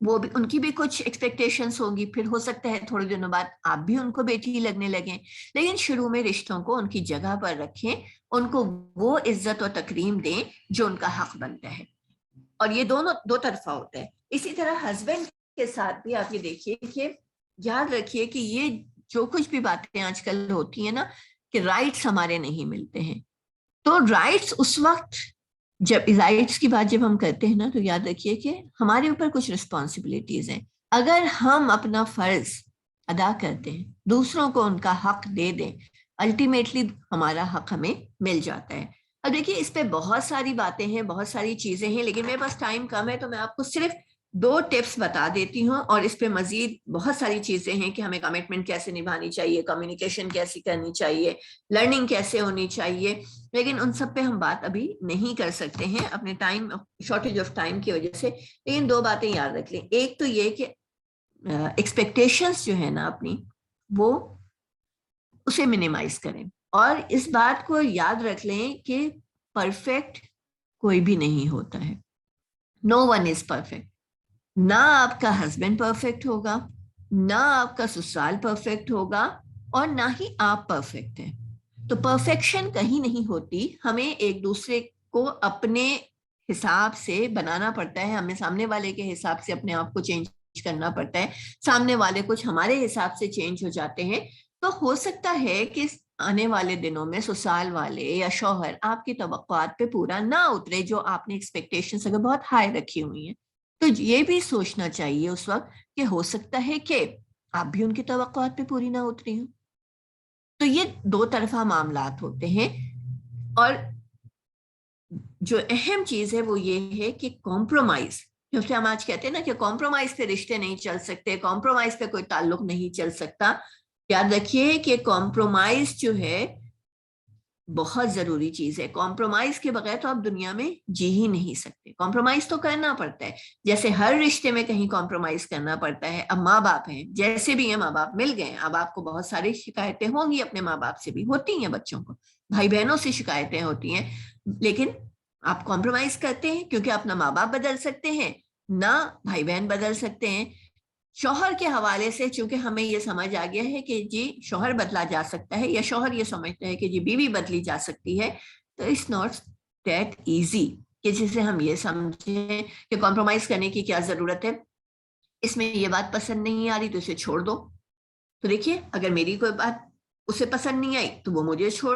S5: وہ بھی, ان کی بھی کچھ ایکسپیکٹیشنز ہوں گی. پھر ہو سکتا ہے تھوڑے دنوں بعد آپ بھی ان کو بیٹی لگنے لگیں. لیکن شروع میں رشتوں کو ان کی جگہ پر رکھیں, ان کو وہ عزت و تکریم دیں جو ان کا حق بنتا ہے. اور یہ دونوں دو طرفہ ہوتا ہے. اسی طرح ہسبینڈ کے ساتھ بھی آپ یہ دیکھیے کہ یاد رکھیے کہ یہ جو کچھ بھی باتیں آج کل ہوتی ہیں نا, کہ رائٹس ہمارے نہیں ملتے ہیں, تو رائٹس اس وقت جب رائٹس کی بات جب ہم کرتے ہیں نا, تو یاد رکھیے کہ ہمارے اوپر کچھ رسپانسبلٹیز ہیں. اگر ہم اپنا فرض ادا کرتے ہیں, دوسروں کو ان کا حق دے دیں, الٹیمیٹلی ہمارا حق ہمیں مل جاتا ہے. اب دیکھیے اس پہ بہت ساری باتیں ہیں, بہت ساری چیزیں ہیں, لیکن میرے پاس ٹائم کم ہے, تو میں آپ کو صرف 2 ٹپس بتا دیتی ہوں. اور اس پہ مزید بہت ساری چیزیں ہیں کہ ہمیں کمٹمنٹ کیسے نبھانی چاہیے, کمیونیکیشن کیسی کرنی چاہیے, لرننگ کیسے ہونی چاہیے, لیکن ان سب پہ ہم بات ابھی نہیں کر سکتے ہیں اپنے ٹائم, شارٹیج آف ٹائم کی وجہ سے. لیکن 2 باتیں یاد رکھ لیں. ایک تو یہ کہ ایکسپیکٹیشنز جو ہے نا اپنی, وہ اسے منیمائز کریں. اور اس بات کو یاد رکھ لیں کہ پرفیکٹ کوئی بھی نہیں ہوتا ہے. نو ون از پرفیکٹ. نہ آپ کا ہسبینڈ پرفیکٹ ہوگا, نہ آپ کا سسرال پرفیکٹ ہوگا, اور نہ ہی آپ پرفیکٹ ہیں. تو پرفیکشن کہیں نہیں ہوتی. ہمیں ایک دوسرے کو اپنے حساب سے بنانا پڑتا ہے, ہمیں سامنے والے کے حساب سے اپنے آپ کو چینج کرنا پڑتا ہے, سامنے والے کچھ ہمارے حساب سے چینج ہو جاتے ہیں. تو ہو سکتا ہے کہ آنے والے دنوں میں سسرال والے یا شوہر آپ کی توقعات پہ پورا نہ اترے, جو آپ نے ایکسپیکٹیشنز اگر بہت ہائی رکھی ہوئی ہیں. تو یہ بھی سوچنا چاہیے اس وقت کہ ہو سکتا ہے کہ آپ بھی ان کی توقعات پہ پوری نہ اتری ہوں. تو یہ 2 طرفہ معاملات ہوتے ہیں. اور جو اہم چیز ہے وہ یہ ہے کہ کمپرومائز, جیسے ہم آج کہتے ہیں نا کہ کمپرومائز پہ رشتے نہیں چل سکتے, کمپرومائز پہ کوئی تعلق نہیں چل سکتا. یاد رکھیے کہ کمپرومائز جو ہے بہت ضروری چیز ہے. کمپرومائز کے بغیر تو آپ دنیا میں جی ہی نہیں سکتے. کمپرومائز تو کرنا پڑتا ہے, جیسے ہر رشتے میں کہیں کمپرومائز کرنا پڑتا ہے. اب ماں باپ ہیں, جیسے بھی ہیں ماں باپ مل گئے, اب آپ کو بہت ساری شکایتیں ہوں گی, اپنے ماں باپ سے بھی ہوتی ہیں, بچوں کو بھائی بہنوں سے شکایتیں ہوتی ہیں, لیکن آپ کمپرومائز کرتے ہیں کیونکہ اپنا ماں باپ بدل سکتے ہیں, نہ بھائی بہن بدل سکتے ہیں. شوہر کے حوالے سے چونکہ ہمیں یہ سمجھ آ گیا ہے کہ جی شوہر بدلا جا سکتا ہے, یا شوہر یہ سمجھتا ہے کہ جی بیوی بدلی جا سکتی ہے, تو اٹس ناٹ دیٹ ایزی کہ جسے ہم یہ سمجھیں کہ کمپرومائز کرنے کی کیا ضرورت ہے, اس میں یہ بات پسند نہیں آ رہی تو اسے چھوڑ دو. تو دیکھیے اگر میری کوئی بات اسے پسند نہیں آئی تو وہ مجھے چھوڑ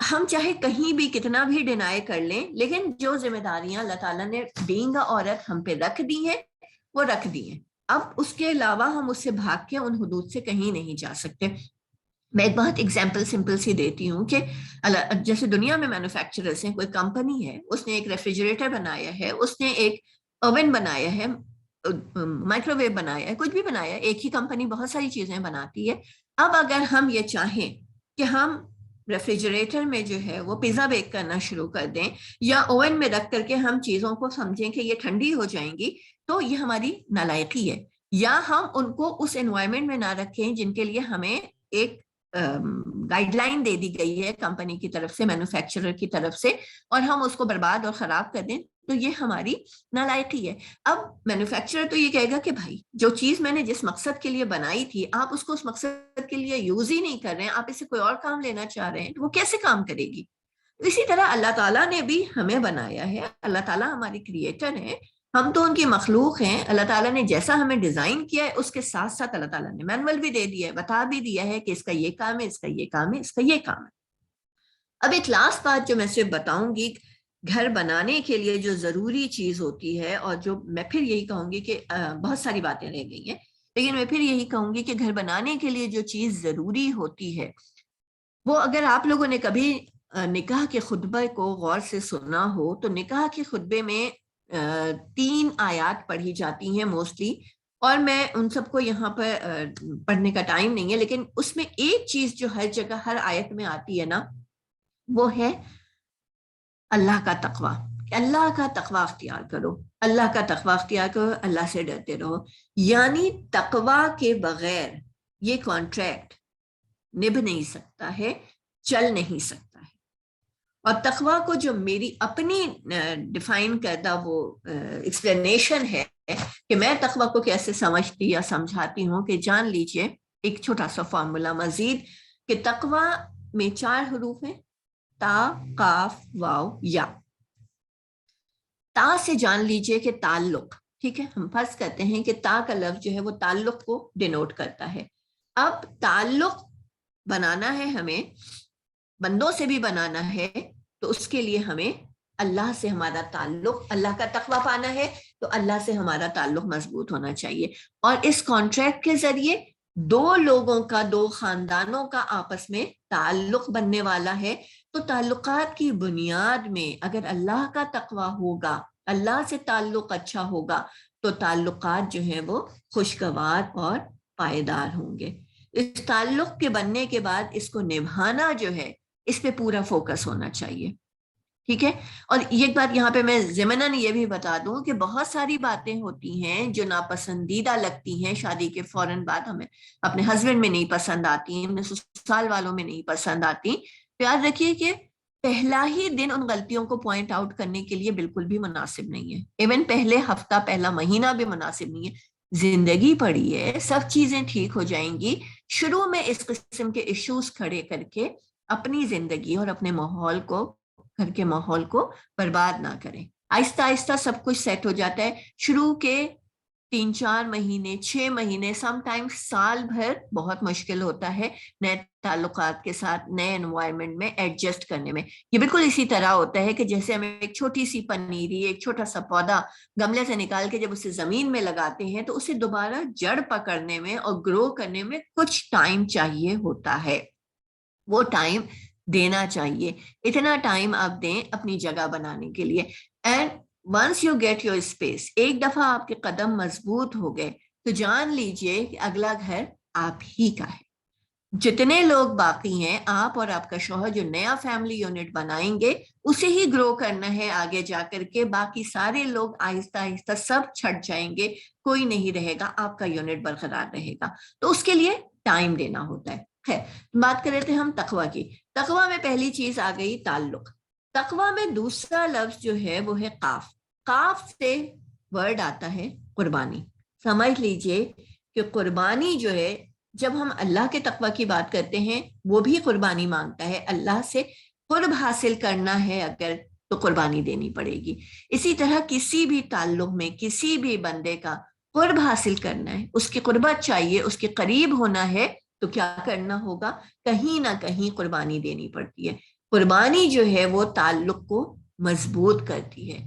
S5: ہم چاہے کہیں بھی کتنا بھی ڈینائی کر لیں، لیکن جو ذمہ داریاں اللہ تعالیٰ نے بینگ عورت ہم پہ رکھ دی ہیں وہ رکھ دی ہیں. اب اس کے علاوہ ہم اس سے بھاگ کے ان حدود سے کہیں نہیں جا سکتے. میں ایک بہت ایگزامپل سمپل سی دیتی ہوں کہ جیسے دنیا میں مینوفیکچررز ہیں، کوئی کمپنی ہے، اس نے ایک ریفریجریٹر بنایا ہے، اس نے ایک اوون بنایا ہے، مائکرو ویو بنایا ہے، کچھ بھی بنایا ہے، ایک ہی کمپنی بہت ساری چیزیں بناتی ہے. اب اگر ہم یہ چاہیں کہ ہم ریفریجریٹر میں جو ہے وہ پیزا بیک کرنا شروع کر دیں یا اوون میں رکھ کر کے ہم چیزوں کو سمجھیں کہ یہ ٹھنڈی ہو جائیں گی، تو یہ ہماری نالائقی ہے. یا ہم ان کو اس انوائرمنٹ میں نہ رکھیں جن کے لیے ہمیں ایک گائیڈ لائن دے دی گئی ہے کمپنی کی طرف سے، مینوفیکچرر کی طرف سے، اور ہم اس کو برباد اور خراب کر دیں، تو یہ ہماری نالائقی ہے. اب مینوفیکچرر تو یہ کہے گا کہ بھائی جو چیز میں نے جس مقصد کے لیے بنائی تھی آپ اس کو اس مقصد کے لیے یوز ہی نہیں کر رہے ہیں، آپ اسے کوئی اور کام لینا چاہ رہے ہیں، تو وہ کیسے کام کرے گی؟ اسی طرح اللہ تعالیٰ نے بھی ہمیں بنایا ہے، اللہ تعالیٰ ہماری کریٹر ہیں، ہم تو ان کی مخلوق ہیں. اللہ تعالیٰ نے جیسا ہمیں ڈیزائن کیا ہے اس کے ساتھ ساتھ اللہ تعالیٰ نے مینول بھی دے دیا ہے، بتا بھی دیا ہے کہ اس کا یہ کام ہے، اس کا یہ کام ہے، اس کا یہ کام ہے. اب ایک لاسٹ بات جو میں صرف بتاؤں گی، گھر بنانے کے لیے جو ضروری چیز ہوتی ہے، اور جو میں پھر یہی کہوں گی کہ بہت ساری باتیں رہ گئی ہیں، لیکن میں پھر یہی کہوں گی کہ گھر بنانے کے لیے جو چیز ضروری ہوتی ہے وہ، اگر آپ لوگوں نے کبھی نکاح کے خطبے کو غور سے سنا ہو تو نکاح کے خطبے میں 3 آیات پڑھی جاتی ہیں موسٹلی، اور میں ان سب کو یہاں پر پڑھنے کا ٹائم نہیں ہے، لیکن اس میں ایک چیز جو ہر جگہ ہر آیت میں آتی ہے نا، وہ ہے اللہ کا تقوی. اللہ کا تقوی اختیار کرو، اللہ کا تقوی اختیار کرو، اللہ سے ڈرتے رہو. یعنی تقوی کے بغیر یہ کانٹریکٹ نبھ نہیں سکتا ہے، چل نہیں سکتا ہے. اور تقوی کو جو میری اپنی ڈیفائن کردہ وہ ایکسپلینیشن ہے کہ میں تقوی کو کیسے سمجھتی یا سمجھاتی ہوں، کہ جان لیجئے ایک چھوٹا سا فارمولا مزید، کہ تقوی میں 4 حروف ہیں، تا، قاف، واو، یا. تا سے جان لیجئے کہ تعلق، ٹھیک ہے، ہم فرض کرتے ہیں کہ تا کا لفظ جو ہے وہ تعلق کو ڈینوٹ کرتا ہے. اب تعلق بنانا ہے ہمیں، بندوں سے بھی بنانا ہے، تو اس کے لیے ہمیں اللہ سے ہمارا تعلق، اللہ کا تقوی پانا ہے تو اللہ سے ہمارا تعلق مضبوط ہونا چاہیے. اور اس کانٹریکٹ کے ذریعے 2 لوگوں کا، 2 خاندانوں کا آپس میں تعلق بننے والا ہے. تو تعلقات کی بنیاد میں اگر اللہ کا تقوی ہوگا، اللہ سے تعلق اچھا ہوگا، تو تعلقات جو ہیں وہ خوشگوار اور پائیدار ہوں گے. اس تعلق کے بننے کے بعد اس کو نبھانا جو ہے، اس پہ پورا فوکس ہونا چاہیے، ٹھیک ہے. اور ایک بات یہاں پہ میں ضمناً یہ بھی بتا دوں کہ بہت ساری باتیں ہوتی ہیں جو ناپسندیدہ لگتی ہیں شادی کے فوراً بعد، ہمیں اپنے ہسبینڈ میں نہیں پسند آتی، ہمیں سسرال والوں میں نہیں پسند آتی. یاد رکھیے کہ پہلا ہی دن ان غلطیوں کو پوائنٹ آؤٹ کرنے کے لیے بالکل بھی مناسب نہیں ہے، ایون پہلے ہفتہ، پہلا مہینہ بھی مناسب نہیں ہے. زندگی پڑی ہے، سب چیزیں ٹھیک ہو جائیں گی. شروع میں اس قسم کے ایشوز کھڑے کر کے اپنی زندگی اور اپنے ماحول کو، گھر کے ماحول کو برباد نہ کریں. آہستہ آہستہ سب کچھ سیٹ ہو جاتا ہے. شروع کے 3-4 مہینے، 6 مہینے، سم ٹائم سال بھر بہت مشکل ہوتا ہے نئے تعلقات کے ساتھ، نئے انوائرمنٹ میں ایڈجسٹ کرنے میں. یہ بالکل اسی طرح ہوتا ہے کہ جیسے ہمیں ایک چھوٹی سی پنیری، ایک چھوٹا سا پودا گملے سے نکال کے جب اسے زمین میں لگاتے ہیں تو اسے دوبارہ جڑ پکڑنے میں اور گرو کرنے میں کچھ ٹائم چاہیے ہوتا ہے. وہ ٹائم دینا چاہیے. اتنا ٹائم آپ دیں اپنی جگہ بنانے کے لیے. And once you get your space, ایک دفعہ آپ کے قدم مضبوط ہو گئے تو جان لیجئے کہ اگلا گھر آپ ہی کا ہے. جتنے لوگ باقی ہیں، آپ اور آپ کا شوہر جو نیا فیملی یونٹ بنائیں گے، اسے ہی گرو کرنا ہے آگے جا کر کے. باقی سارے لوگ آہستہ آہستہ سب چھٹ جائیں گے، کوئی نہیں رہے گا، آپ کا یونٹ برقرار رہے گا. تو اس کے لیے ٹائم دینا ہوتا ہے. بات کر رہے تھے ہم تقوی کی. تقوی میں پہلی چیز آ گئی تعلق. تقوی میں دوسرا لفظ جو ہے وہ ہے قاف. قاف سے ورڈ آتا ہے قربانی. سمجھ لیجئے کہ قربانی جو ہے، جب ہم اللہ کے تقوی کی بات کرتے ہیں وہ بھی قربانی مانگتا ہے. اللہ سے قرب حاصل کرنا ہے اگر تو قربانی دینی پڑے گی. اسی طرح کسی بھی تعلق میں کسی بھی بندے کا قرب حاصل کرنا ہے، اس کی قربت چاہیے، اس کے قریب ہونا ہے، تو کیا کرنا ہوگا؟ کہیں نہ کہیں قربانی دینی پڑتی ہے. قربانی جو ہے وہ تعلق کو مضبوط کرتی ہے.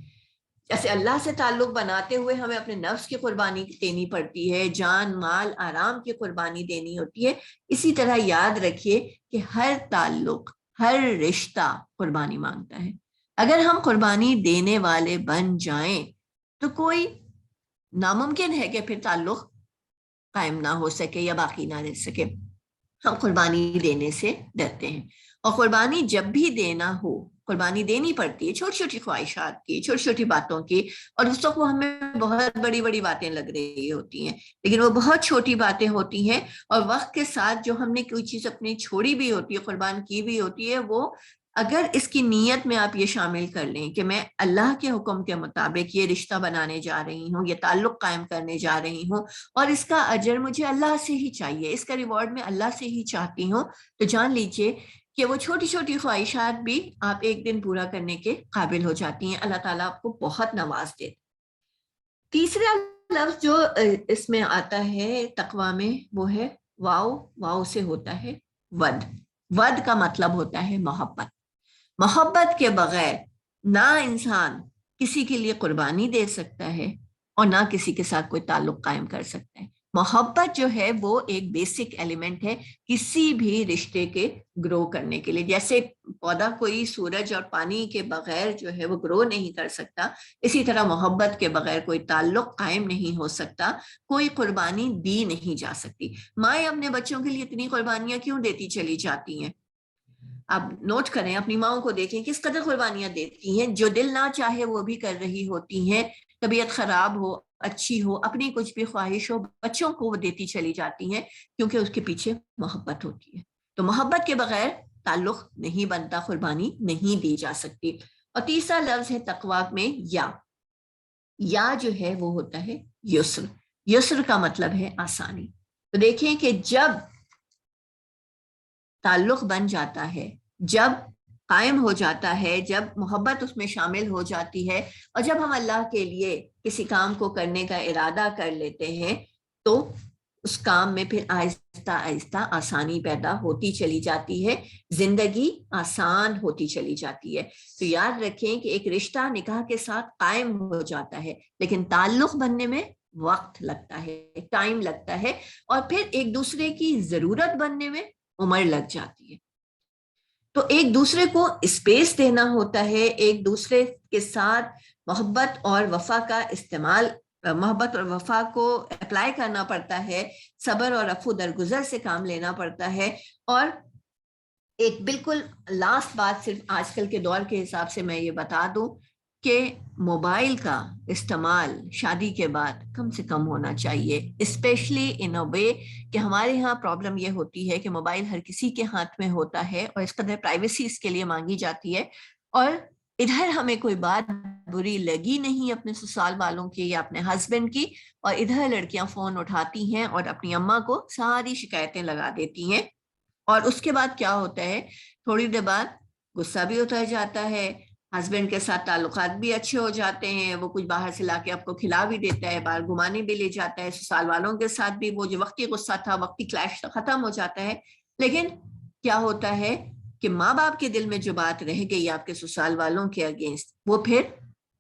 S5: جیسے اللہ سے تعلق بناتے ہوئے ہمیں اپنے نفس کی قربانی دینی پڑتی ہے, جان مال آرام کی قربانی دینی ہوتی ہے, اسی طرح یاد رکھیے کہ ہر تعلق, ہر رشتہ قربانی مانگتا ہے. اگر ہم قربانی دینے والے بن جائیں تو کوئی ناممکن ہے کہ پھر تعلق قائم نہ ہو سکے یا باقی نہ رہ سکے. ہم قربانی دینے سے ڈرتے ہیں, اور قربانی جب بھی دینا ہو قربانی دینی پڑتی ہے چھوٹی چھوٹی خواہشات کی, چھوٹی چھوٹی باتوں کی, اور اس وقت وہ ہمیں بہت بڑی بڑی باتیں لگ رہی ہوتی ہیں, لیکن وہ بہت چھوٹی باتیں ہوتی ہیں, اور وقت کے ساتھ جو ہم نے کوئی چیز اپنی چھوڑی بھی ہوتی ہے, قربان کی بھی ہوتی ہے, وہ اگر اس کی نیت میں آپ یہ شامل کر لیں کہ میں اللہ کے حکم کے مطابق یہ رشتہ بنانے جا رہی ہوں, یہ تعلق قائم کرنے جا رہی ہوں, اور اس کا اجر مجھے اللہ سے ہی چاہیے, اس کا ریوارڈ میں اللہ سے ہی چاہتی ہوں, تو جان لیجئے کہ وہ چھوٹی چھوٹی خواہشات بھی آپ ایک دن پورا کرنے کے قابل ہو جاتی ہیں. اللہ تعالیٰ آپ کو بہت نواز دے. تیسرا لفظ جو اس میں آتا ہے تقویٰ میں وہ ہے واو. واو سے ہوتا ہے ود. ود کا مطلب ہوتا ہے محبت. محبت کے بغیر نہ انسان کسی کے لیے قربانی دے سکتا ہے اور نہ کسی کے ساتھ کوئی تعلق قائم کر سکتا ہے. محبت جو ہے وہ ایک بیسک ایلیمنٹ ہے کسی بھی رشتے کے گرو کرنے کے لیے. جیسے پودا کوئی سورج اور پانی کے بغیر جو ہے وہ گرو نہیں کر سکتا, اسی طرح محبت کے بغیر کوئی تعلق قائم نہیں ہو سکتا, کوئی قربانی دی نہیں جا سکتی. مائیں اپنے بچوں کے لیے اتنی قربانیاں کیوں دیتی چلی جاتی ہیں؟ آپ نوٹ کریں, اپنی ماؤں کو دیکھیں کس قدر قربانیاں دیتی ہیں, جو دل نہ چاہے وہ بھی کر رہی ہوتی ہیں, طبیعت خراب ہو اچھی ہو, اپنی کچھ بھی خواہش ہو, بچوں کو وہ دیتی چلی جاتی ہیں کیونکہ اس کے پیچھے محبت ہوتی ہے. تو محبت کے بغیر تعلق نہیں بنتا, قربانی نہیں دی جا سکتی. اور تیسرا لفظ ہے تقویٰ میں یا. یا جو ہے وہ ہوتا ہے یسر. یسر کا مطلب ہے آسانی. تو دیکھیں کہ جب تعلق بن جاتا ہے, جب قائم ہو جاتا ہے, جب محبت اس میں شامل ہو جاتی ہے, اور جب ہم اللہ کے لیے کسی کام کو کرنے کا ارادہ کر لیتے ہیں تو اس کام میں پھر آہستہ آہستہ آسانی پیدا ہوتی چلی جاتی ہے, زندگی آسان ہوتی چلی جاتی ہے. تو یاد رکھیں کہ ایک رشتہ نکاح کے ساتھ قائم ہو جاتا ہے, لیکن تعلق بننے میں وقت لگتا ہے, ٹائم لگتا ہے, اور پھر ایک دوسرے کی ضرورت بننے میں عمر لگ جاتی ہے. تو ایک دوسرے کو اسپیس دینا ہوتا ہے, ایک دوسرے کے ساتھ محبت اور وفا کا استعمال, محبت اور وفا کو اپلائی کرنا پڑتا ہے, صبر اور عفو درگزر سے کام لینا پڑتا ہے. اور ایک بالکل لاسٹ بات صرف آج کل کے دور کے حساب سے میں یہ بتا دوں کہ موبائل کا استعمال شادی کے بعد کم سے کم ہونا چاہیے, اسپیشلی ان اے وے کہ ہمارے ہاں پرابلم یہ ہوتی ہے کہ موبائل ہر کسی کے ہاتھ میں ہوتا ہے اور اس قدر پرائیویسی اس کے لیے مانگی جاتی ہے, اور ادھر ہمیں کوئی بات بری لگی نہیں اپنے سسرال والوں کی یا اپنے ہسبینڈ کی, اور ادھر لڑکیاں فون اٹھاتی ہیں اور اپنی اماں کو ساری شکایتیں لگا دیتی ہیں, اور اس کے بعد کیا ہوتا ہے, تھوڑی دیر بعد غصہ بھی اتر جاتا ہے, ہسبینڈ کے ساتھ تعلقات بھی اچھے ہو جاتے ہیں, وہ کچھ باہر سے لا کے آپ کو کھلا بھی دیتا ہے, باہر گھمانے بھی لے جاتا ہے, سسرال والوں کے ساتھ بھی وہ جو وقتی غصہ تھا, وقتی کلیش ختم ہو جاتا ہے. لیکن کیا ہوتا ہے کہ ماں باپ کے دل میں جو بات رہ گئی آپ کے سسرال والوں کے اگینسٹ, وہ پھر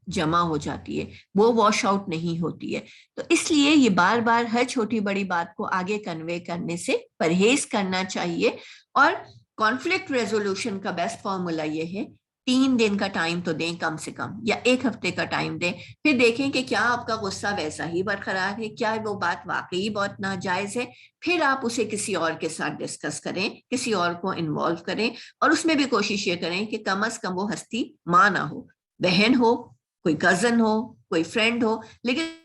S5: جمع ہو جاتی ہے, وہ واش آؤٹ نہیں ہوتی ہے. تو اس لیے یہ بار بار ہر چھوٹی بڑی بات کو آگے کنوے کرنے سے پرہیز کرنا چاہیے. اور کانفلکٹ ریزولوشن کا بیسٹ فارمولا یہ ہے 3 دن کا ٹائم تو دیں کم سے کم, یا 1 ہفتے کا ٹائم دیں, پھر دیکھیں کہ کیا آپ کا غصہ ویسا ہی برقرار ہے, کیا وہ بات واقعی بہت ناجائز ہے, پھر آپ اسے کسی اور کے ساتھ ڈسکس کریں, کسی اور کو انوالو کریں, اور اس میں بھی کوشش یہ کریں کہ کم از کم وہ ہستی ماں نہ ہو, بہن ہو, کوئی کزن ہو, کوئی فرینڈ ہو, لیکن